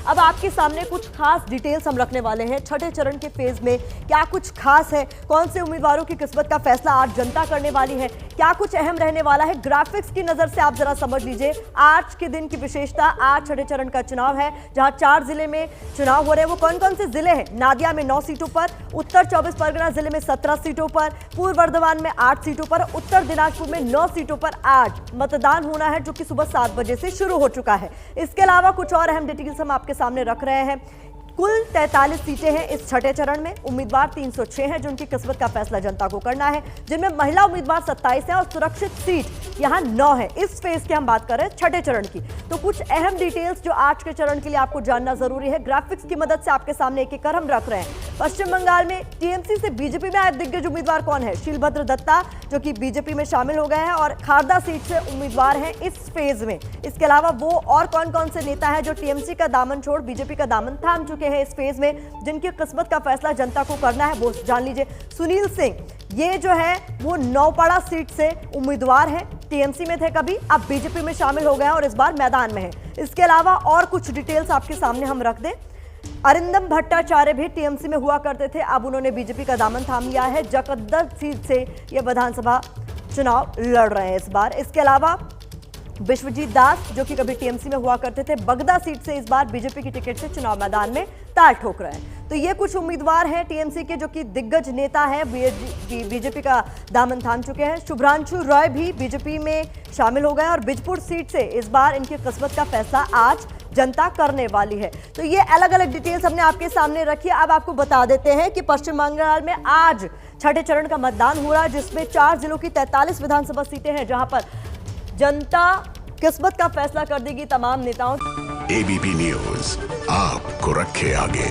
अब आपके सामने कुछ खास डिटेल्स हम रखने वाले हैं। छठे चरण के फेज में क्या कुछ खास है, कौन से उम्मीदवारों की किस्मत का फैसला आज जनता करने वाली है, क्या कुछ अहम रहने वाला है, ग्राफिक्स की नजर से आप जरा समझ लीजिए। आज के दिन की विशेषता, आज छठे चरण का चुनाव है जहां 4 जिले में चुनाव हो रहे हैं। वो कौन कौन से जिले हैं? नादिया में 9 सीटों पर, उत्तर 24 परगना जिले में 17 सीटों पर, पूर्व वर्धमान में 8 सीटों पर, उत्तर दिनाजपुर में 9 सीटों पर आज मतदान होना है, जो कि सुबह 7 बजे से शुरू हो चुका है। इसके अलावा कुछ और अहम डिटेल्स हम आपके सामने रख रहे हैं। कुल 43 सीटें हैं इस छठे चरण में। उम्मीदवार 306 हैं जिनकी किस्मत का फैसला जनता को करना है, जिनमें महिला उम्मीदवार 27 हैं और सुरक्षित सीट यहां 9 है। इस फेज की हम बात कर रहे हैं छठे चरण की। तो कुछ अहम डिटेल्स जो आज के चरण के लिए आपको जानना जरूरी है, ग्राफिक्स की मदद से आपके सामने एक एक कर हम रख रहे हैं। पश्चिम बंगाल में टीएमसी से बीजेपी में आए दिग्गज उम्मीदवार कौन है? शीलभद्र दत्ता, जो कि बीजेपी में शामिल हो गए हैं और खारदा सीट से उम्मीदवार हैं इस फेज में। इसके अलावा वो और कौन कौन से नेता हैं जो टीएमसी का दामन छोड़ बीजेपी का दामन थाम चुके हैं इस फेज में, जिनकी किस्मत का फैसला जनता को करना है, वो जान लीजिए। सुनील सिंह, ये जो है वो नौपाड़ा सीट से उम्मीदवार हैं, टीएमसी में थे कभी, अब बीजेपी में शामिल हो गए हैं और इस बार मैदान में है। इसके अलावा और कुछ डिटेल्स आपके सामने हम रख दें। अरिंदम भट्टाचार्य भी टीएमसी में हुआ करते थे, अब उन्होंने बीजेपी का दामन थाम लिया है। जगद्दल सीट से ये विधानसभा चुनाव लड़ रहे हैं इस बार। इसके अलावा विश्वजीत दास, जो कि कभी टीएमसी में हुआ करते थे, बगदा सीट से इस बार बीजेपी की टिकट से चुनाव मैदान में ताल ठोक रहे हैं। तो ये कुछ उम्मीदवार हैं टीएमसी के जो कि दिग्गज नेता हैं, बीजेपी का दामन थाम चुके हैं। शुभ्रांशु रॉय भी बीजेपी में शामिल हो गए और बिजपुर सीट से इस बार इनकी किस्मत का फैसला आज जनता करने वाली है। तो ये अलग अलग डिटेल्स हमने आपके सामने रखी है। अब आपको बता देते हैं कि पश्चिम बंगाल में आज छठे चरण का मतदान हो रहा है, जिसमें 4 जिलों की 43 विधानसभा सीटें हैं, जहां पर जनता किस्मत का फैसला कर देगी तमाम नेताओं। एबीपी न्यूज आपको रखे आगे।